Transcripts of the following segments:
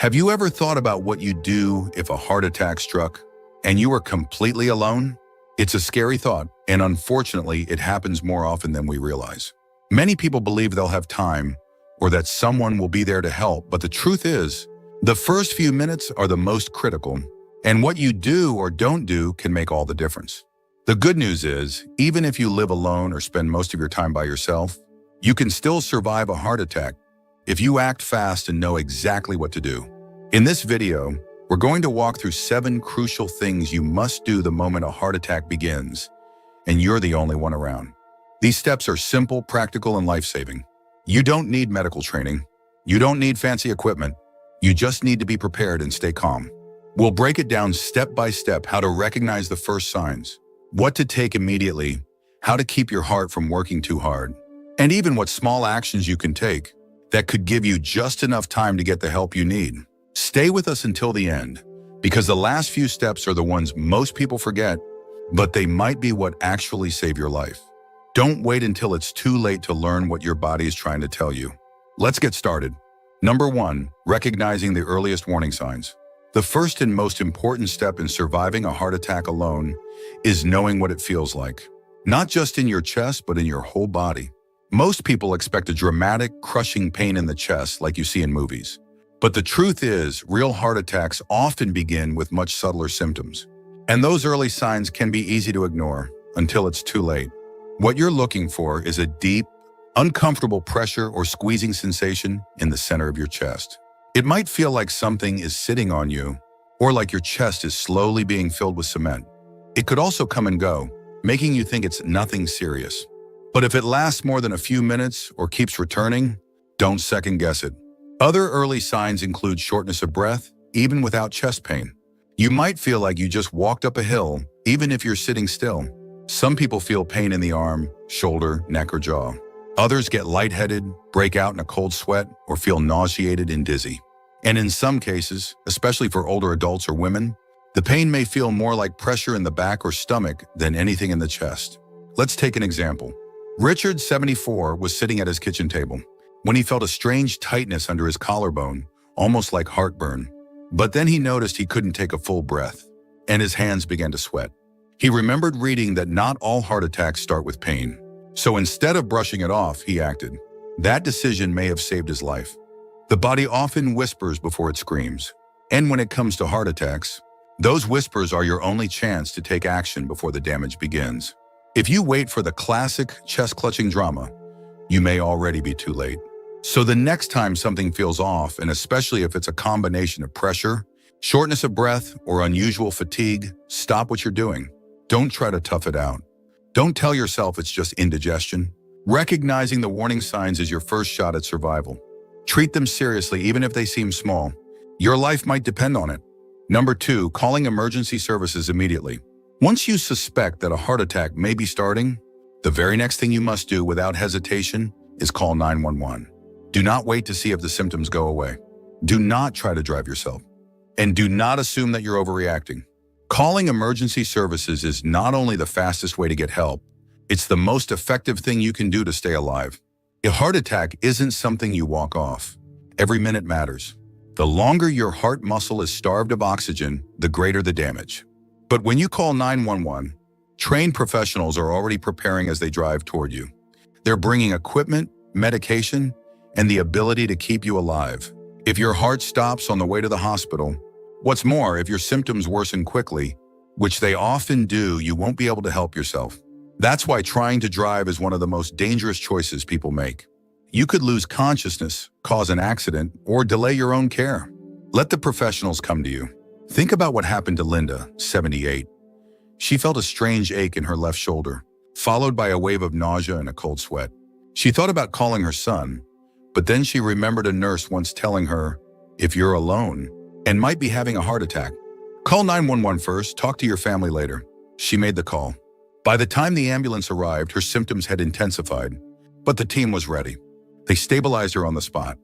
Have you ever thought about what you'd do if a heart attack struck and you were completely alone? It's a scary thought, and unfortunately, it happens more often than we realize. Many people believe they'll have time or that someone will be there to help, but the truth is, the first few minutes are the most critical, and what you do or don't do can make all the difference. The good news is, even if you live alone or spend most of your time by yourself, you can still survive a heart attack if you act fast and know exactly what to do. In this video, we're going to walk through 7 crucial things you must do the moment a heart attack begins, and you're the only one around. These steps are simple, practical, and life-saving. You don't need medical training. You don't need fancy equipment. You just need to be prepared and stay calm. We'll break it down step by step: how to recognize the first signs, what to take immediately, how to keep your heart from working too hard, and even what small actions you can take that could give you just enough time to get the help you need. Stay with us until the end, because the last few steps are the ones most people forget, but they might be what actually save your life. Don't wait until it's too late to learn what your body is trying to tell you. Let's get started. Number 1, recognizing the earliest warning signs. The first and most important step in surviving a heart attack alone is knowing what it feels like. Not just in your chest, but in your whole body. Most people expect a dramatic, crushing pain in the chest like you see in movies. But the truth is, real heart attacks often begin with much subtler symptoms. And those early signs can be easy to ignore until it's too late. What you're looking for is a deep, uncomfortable pressure or squeezing sensation in the center of your chest. It might feel like something is sitting on you, or like your chest is slowly being filled with cement. It could also come and go, making you think it's nothing serious. But if it lasts more than a few minutes or keeps returning, don't second guess it. Other early signs include shortness of breath, even without chest pain. You might feel like you just walked up a hill, even if you're sitting still. Some people feel pain in the arm, shoulder, neck, or jaw. Others get lightheaded, break out in a cold sweat, or feel nauseated and dizzy. And in some cases, especially for older adults or women, the pain may feel more like pressure in the back or stomach than anything in the chest. Let's take an example. Richard, 74, was sitting at his kitchen table when he felt a strange tightness under his collarbone, almost like heartburn. But then he noticed he couldn't take a full breath, and his hands began to sweat. He remembered reading that not all heart attacks start with pain. So instead of brushing it off, he acted. That decision may have saved his life. The body often whispers before it screams. And when it comes to heart attacks, those whispers are your only chance to take action before the damage begins. If you wait for the classic chest-clutching drama, you may already be too late. So the next time something feels off, and especially if it's a combination of pressure, shortness of breath, or unusual fatigue, stop what you're doing. Don't try to tough it out. Don't tell yourself it's just indigestion. Recognizing the warning signs is your first shot at survival. Treat them seriously, even if they seem small. Your life might depend on it. Number 2, calling emergency services immediately. Once you suspect that a heart attack may be starting, the very next thing you must do without hesitation is call 911. Do not wait to see if the symptoms go away. Do not try to drive yourself. And do not assume that you're overreacting. Calling emergency services is not only the fastest way to get help, it's the most effective thing you can do to stay alive. A heart attack isn't something you walk off. Every minute matters. The longer your heart muscle is starved of oxygen, the greater the damage. But when you call 911, trained professionals are already preparing as they drive toward you. They're bringing equipment, medication, and the ability to keep you alive. If your heart stops on the way to the hospital, what's more, if your symptoms worsen quickly, which they often do, you won't be able to help yourself. That's why trying to drive is one of the most dangerous choices people make. You could lose consciousness, cause an accident, or delay your own care. Let the professionals come to you. Think about what happened to Linda, 78. She felt a strange ache in her left shoulder, followed by a wave of nausea and a cold sweat. She thought about calling her son, but then she remembered a nurse once telling her, "If you're alone and might be having a heart attack, call 911 first, talk to your family later." She made the call. By the time the ambulance arrived, her symptoms had intensified, but the team was ready. They stabilized her on the spot.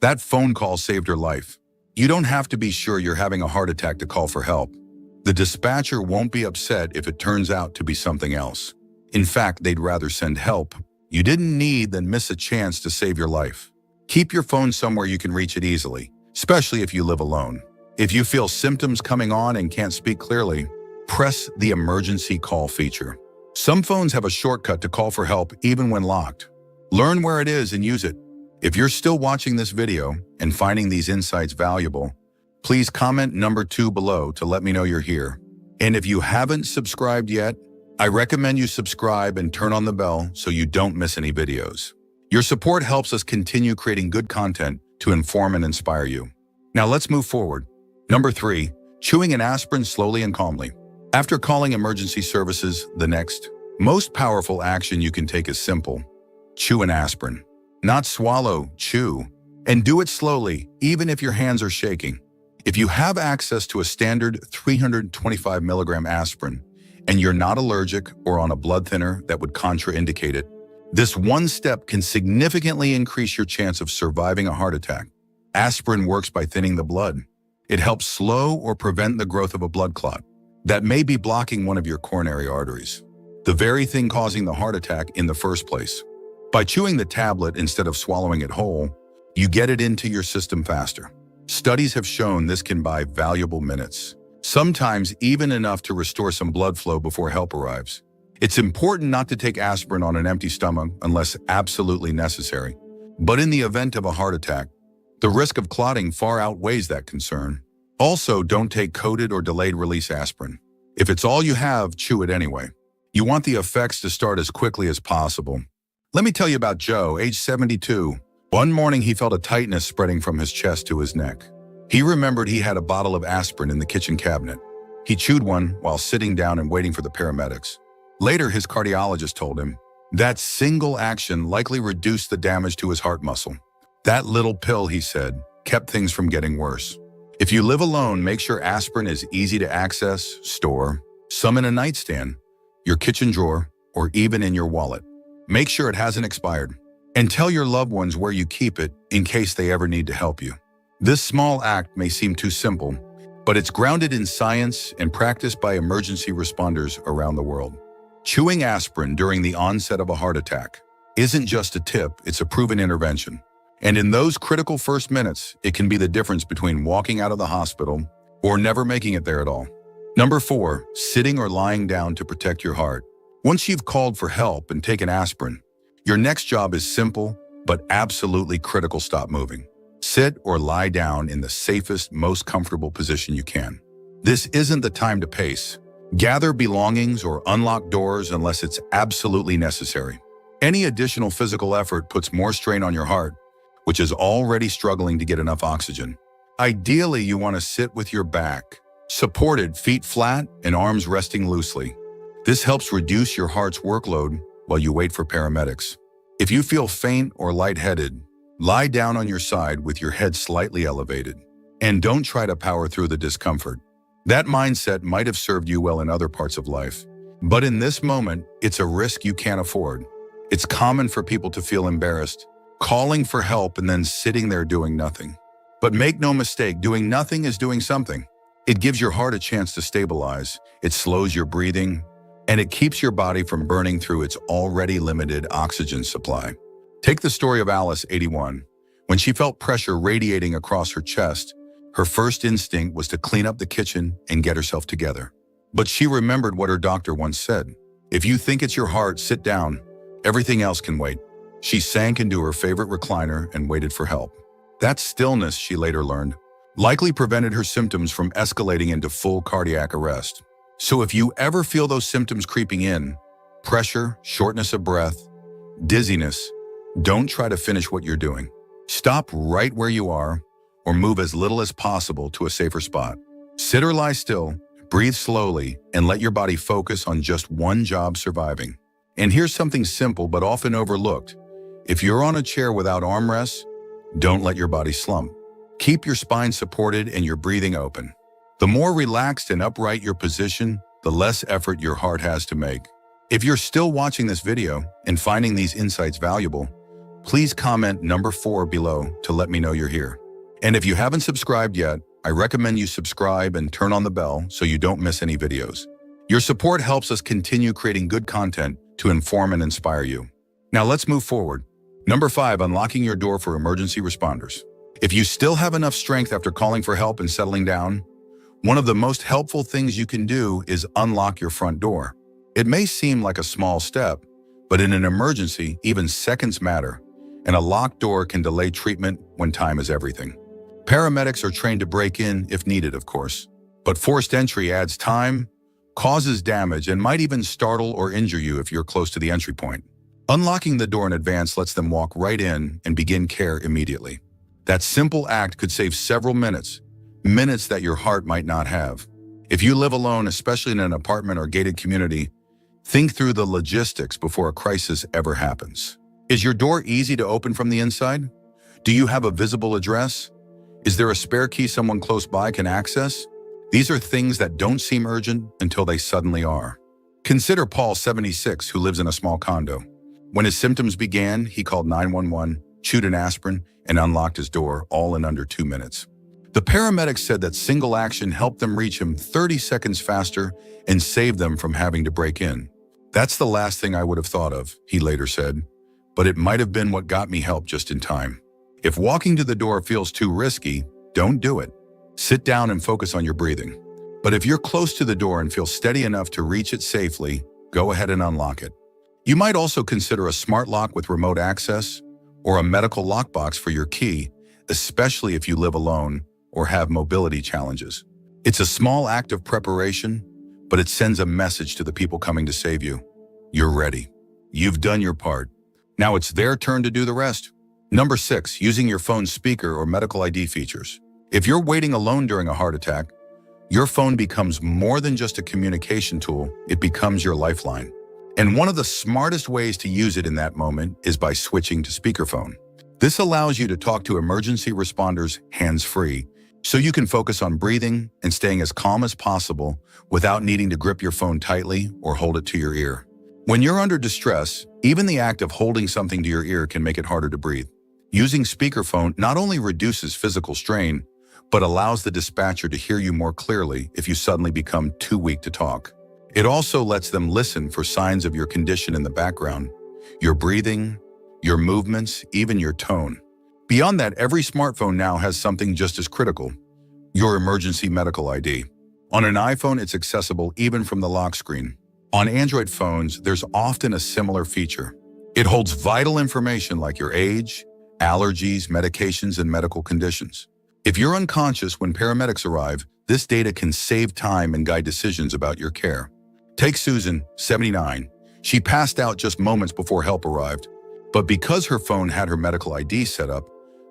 That phone call saved her life. You don't have to be sure you're having a heart attack to call for help. The dispatcher won't be upset if it turns out to be something else. In fact, they'd rather send help you didn't need than miss a chance to save your life. Keep your phone somewhere you can reach it easily. especially if you live alone. If you feel symptoms coming on and can't speak clearly, press the emergency call feature. Some phones have a shortcut to call for help even when locked. Learn where it is and use it. If you're still watching this video and finding these insights valuable, please comment number 2 below to let me know you're here. And if you haven't subscribed yet, I recommend you subscribe and turn on the bell so you don't miss any videos. Your support helps us continue creating good content to inform and inspire you. Now let's move forward. Number 3, chewing an aspirin slowly and calmly. After calling emergency services, the next, most powerful action you can take is simple. Chew an aspirin. Not swallow, chew. And do it slowly, even if your hands are shaking. If you have access to a standard 325 milligram aspirin, and you're not allergic or on a blood thinner that would contraindicate it, this one step can significantly increase your chance of surviving a heart attack. Aspirin works by thinning the blood. It helps slow or prevent the growth of a blood clot that may be blocking one of your coronary arteries, the very thing causing the heart attack in the first place. By chewing the tablet instead of swallowing it whole, you get it into your system faster. Studies have shown this can buy valuable minutes, sometimes even enough to restore some blood flow before help arrives. It's important not to take aspirin on an empty stomach unless absolutely necessary. But in the event of a heart attack, the risk of clotting far outweighs that concern. Also, don't take coated or delayed release aspirin. If it's all you have, chew it anyway. You want the effects to start as quickly as possible. Let me tell you about Joe, age 72. One morning, he felt a tightness spreading from his chest to his neck. He remembered he had a bottle of aspirin in the kitchen cabinet. He chewed one while sitting down and waiting for the paramedics. Later, his cardiologist told him that single action likely reduced the damage to his heart muscle. That little pill, he said, kept things from getting worse. If you live alone, make sure aspirin is easy to access, store, some in a nightstand, your kitchen drawer, or even in your wallet. Make sure it hasn't expired. And tell your loved ones where you keep it in case they ever need to help you. This small act may seem too simple, but it's grounded in science and practiced by emergency responders around the world. Chewing aspirin during the onset of a heart attack isn't just a tip, it's a proven intervention. And in those critical first minutes, it can be the difference between walking out of the hospital or never making it there at all. Number 4, sitting or lying down to protect your heart. Once you've called for help and taken aspirin, your next job is simple, but absolutely critical. Stop moving. Sit or lie down in the safest, most comfortable position you can. This isn't the time to pace. Gather belongings or unlock doors unless it's absolutely necessary. Any additional physical effort puts more strain on your heart, which is already struggling to get enough oxygen. Ideally, you want to sit with your back supported, feet flat, and arms resting loosely. This helps reduce your heart's workload while you wait for paramedics. If you feel faint or lightheaded, lie down on your side with your head slightly elevated. And don't try to power through the discomfort. That mindset might have served you well in other parts of life, but in this moment, it's a risk you can't afford. It's common for people to feel embarrassed, calling for help and then sitting there doing nothing. But make no mistake, doing nothing is doing something. It gives your heart a chance to stabilize, it slows your breathing, and it keeps your body from burning through its already limited oxygen supply. Take the story of Alice, 81. When she felt pressure radiating across her chest, her first instinct was to clean up the kitchen and get herself together. But she remembered what her doctor once said. If you think it's your heart, sit down. Everything else can wait. She sank into her favorite recliner and waited for help. That stillness, she later learned, likely prevented her symptoms from escalating into full cardiac arrest. So if you ever feel those symptoms creeping in, pressure, shortness of breath, dizziness, don't try to finish what you're doing. Stop right where you are or move as little as possible to a safer spot. Sit or lie still, breathe slowly, and let your body focus on just one job: surviving. And here's something simple but often overlooked. If you're on a chair without armrests, don't let your body slump. Keep your spine supported and your breathing open. The more relaxed and upright your position, the less effort your heart has to make. If you're still watching this video and finding these insights valuable, please comment number 4 below to let me know you're here. And if you haven't subscribed yet, I recommend you subscribe and turn on the bell so you don't miss any videos. Your support helps us continue creating good content to inform and inspire you. Now let's move forward. Number 5, unlocking your door for emergency responders. If you still have enough strength after calling for help and settling down, one of the most helpful things you can do is unlock your front door. It may seem like a small step, but in an emergency, even seconds matter, and a locked door can delay treatment when time is everything. Paramedics are trained to break in if needed, of course, but forced entry adds time, causes damage, and might even startle or injure you if you're close to the entry point. Unlocking the door in advance lets them walk right in and begin care immediately. That simple act could save several minutes that your heart might not have. If you live alone, especially in an apartment or gated community, think through the logistics before a crisis ever happens. Is your door easy to open from the inside? Do you have a visible address? Is there a spare key someone close by can access? These are things that don't seem urgent until they suddenly are. Consider Paul, 76, who lives in a small condo. When his symptoms began, he called 911, chewed an aspirin, and unlocked his door, all in under 2 minutes. The paramedics said that single action helped them reach him 30 seconds faster and saved them from having to break in. That's the last thing I would have thought of, he later said, but it might have been what got me help just in time. If walking to the door feels too risky, don't do it. Sit down and focus on your breathing. But if you're close to the door and feel steady enough to reach it safely, go ahead and unlock it. You might also consider a smart lock with remote access or a medical lockbox for your key, especially if you live alone or have mobility challenges. It's a small act of preparation, but it sends a message to the people coming to save you. You're ready. You've done your part. Now it's their turn to do the rest. Number 6, using your phone's speaker or medical ID features. If you're waiting alone during a heart attack, your phone becomes more than just a communication tool, it becomes your lifeline. And one of the smartest ways to use it in that moment is by switching to speakerphone. This allows you to talk to emergency responders hands-free, so you can focus on breathing and staying as calm as possible without needing to grip your phone tightly or hold it to your ear. When you're under distress, even the act of holding something to your ear can make it harder to breathe. Using speakerphone not only reduces physical strain, but allows the dispatcher to hear you more clearly if you suddenly become too weak to talk. It also lets them listen for signs of your condition in the background, your breathing, your movements, even your tone. Beyond that, every smartphone now has something just as critical: your emergency medical ID. On an iPhone, it's accessible even from the lock screen. On Android phones, there's often a similar feature. It holds vital information like your age, allergies, medications, and medical conditions. If you're unconscious when paramedics arrive, this data can save time and guide decisions about your care. Take Susan, 79. She passed out just moments before help arrived, but because her phone had her medical ID set up,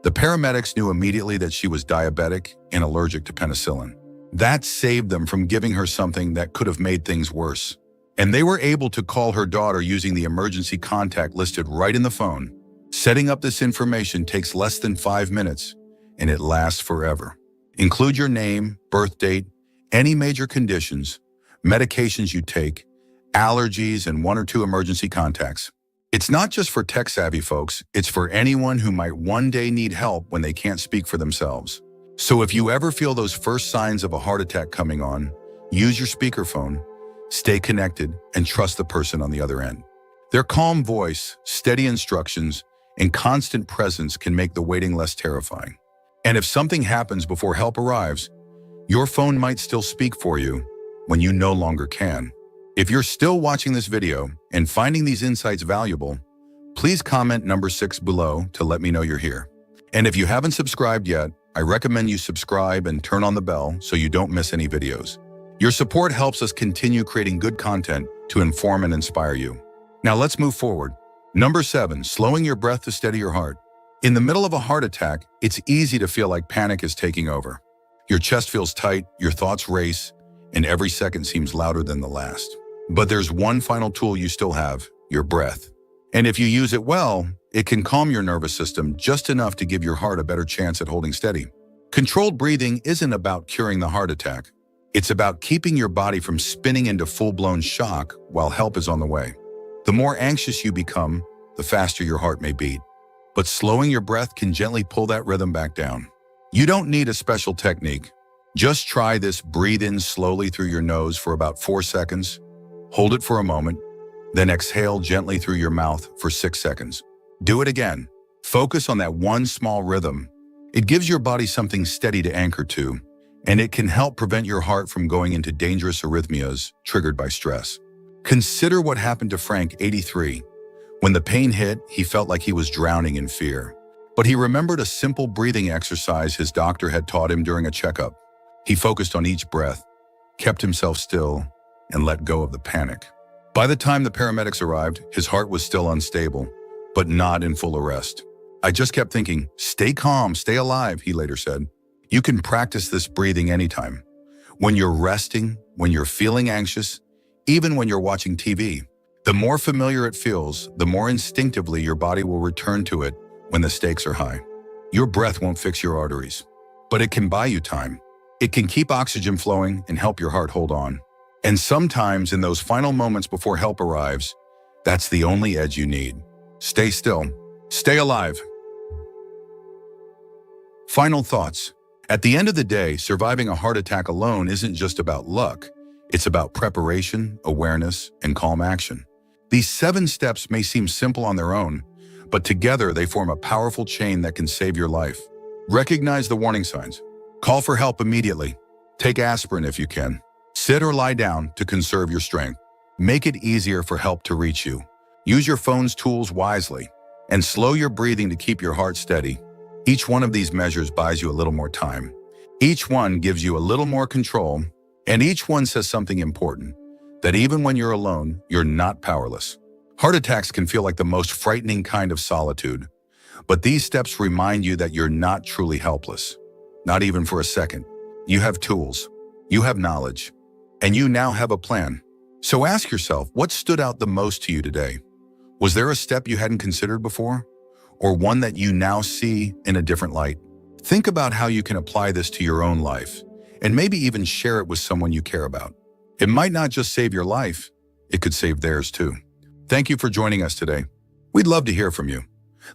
the paramedics knew immediately that she was diabetic and allergic to penicillin. That saved them from giving her something that could have made things worse. And they were able to call her daughter using the emergency contact listed right in the phone. Setting up this information takes less than 5 minutes, and it lasts forever. Include your name, birth date, any major conditions, medications you take, allergies, and 1 or 2 emergency contacts. It's not just for tech-savvy folks, it's for anyone who might one day need help when they can't speak for themselves. So if you ever feel those first signs of a heart attack coming on, use your speakerphone, stay connected, and trust the person on the other end. Their calm voice, steady instructions, and constant presence can make the waiting less terrifying. And if something happens before help arrives, your phone might still speak for you when you no longer can. If you're still watching this video and finding these insights valuable, please comment number 6 below to let me know you're here. And if you haven't subscribed yet, I recommend you subscribe and turn on the bell so you don't miss any videos. Your support helps us continue creating good content to inform and inspire you. Now let's move forward. Number 7, slowing your breath to steady your heart. In the middle of a heart attack, it's easy to feel like panic is taking over. Your chest feels tight, your thoughts race, and every second seems louder than the last. But there's one final tool you still have: your breath. And if you use it well, it can calm your nervous system just enough to give your heart a better chance at holding steady. Controlled breathing isn't about curing the heart attack. It's about keeping your body from spinning into full-blown shock while help is on the way. The more anxious you become, the faster your heart may beat. But slowing your breath can gently pull that rhythm back down. You don't need a special technique. Just try this: breathe in slowly through your nose for about 4 seconds. Hold it for a moment, then exhale gently through your mouth for 6 seconds. Do it again. Focus on that one small rhythm. It gives your body something steady to anchor to, and it can help prevent your heart from going into dangerous arrhythmias triggered by stress. Consider what happened to Frank, 83. When the pain hit, he felt like he was drowning in fear. But he remembered a simple breathing exercise his doctor had taught him during a checkup. He focused on each breath, kept himself still, and let go of the panic. By the time the paramedics arrived, his heart was still unstable, but not in full arrest. I just kept thinking, stay calm, stay alive, he later said. You can practice this breathing anytime. When you're resting, when you're feeling anxious, even when you're watching TV. The more familiar it feels, the more instinctively your body will return to it when the stakes are high. Your breath won't fix your arteries, but it can buy you time. It can keep oxygen flowing and help your heart hold on. And sometimes in those final moments before help arrives, that's the only edge you need. Stay still. Stay alive. Final thoughts. At the end of the day, surviving a heart attack alone isn't just about luck. It's about preparation, awareness, and calm action. These 7 steps may seem simple on their own, but together they form a powerful chain that can save your life. Recognize the warning signs. Call for help immediately. Take aspirin if you can. Sit or lie down to conserve your strength. Make it easier for help to reach you. Use your phone's tools wisely. And slow your breathing to keep your heart steady. Each one of these measures buys you a little more time. Each one gives you a little more control. And each one says something important, that even when you're alone, you're not powerless. Heart attacks can feel like the most frightening kind of solitude, but these steps remind you that you're not truly helpless, not even for a second. You have tools, you have knowledge, and you now have a plan. So ask yourself, what stood out the most to you today? Was there a step you hadn't considered before? Or one that you now see in a different light? Think about how you can apply this to your own life, and maybe even share it with someone you care about. It might not just save your life, it could save theirs too. Thank you for joining us today. We'd love to hear from you.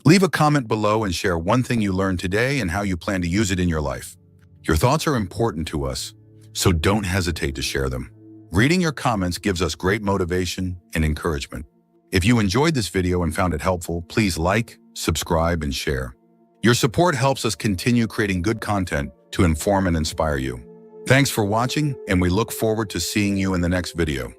Leave a comment below and share one thing you learned today and how you plan to use it in your life. Your thoughts are important to us, so don't hesitate to share them. Reading your comments gives us great motivation and encouragement. If you enjoyed this video and found it helpful, please like, subscribe, and share. Your support helps us continue creating good content to inform and inspire you. Thanks for watching, and we look forward to seeing you in the next video.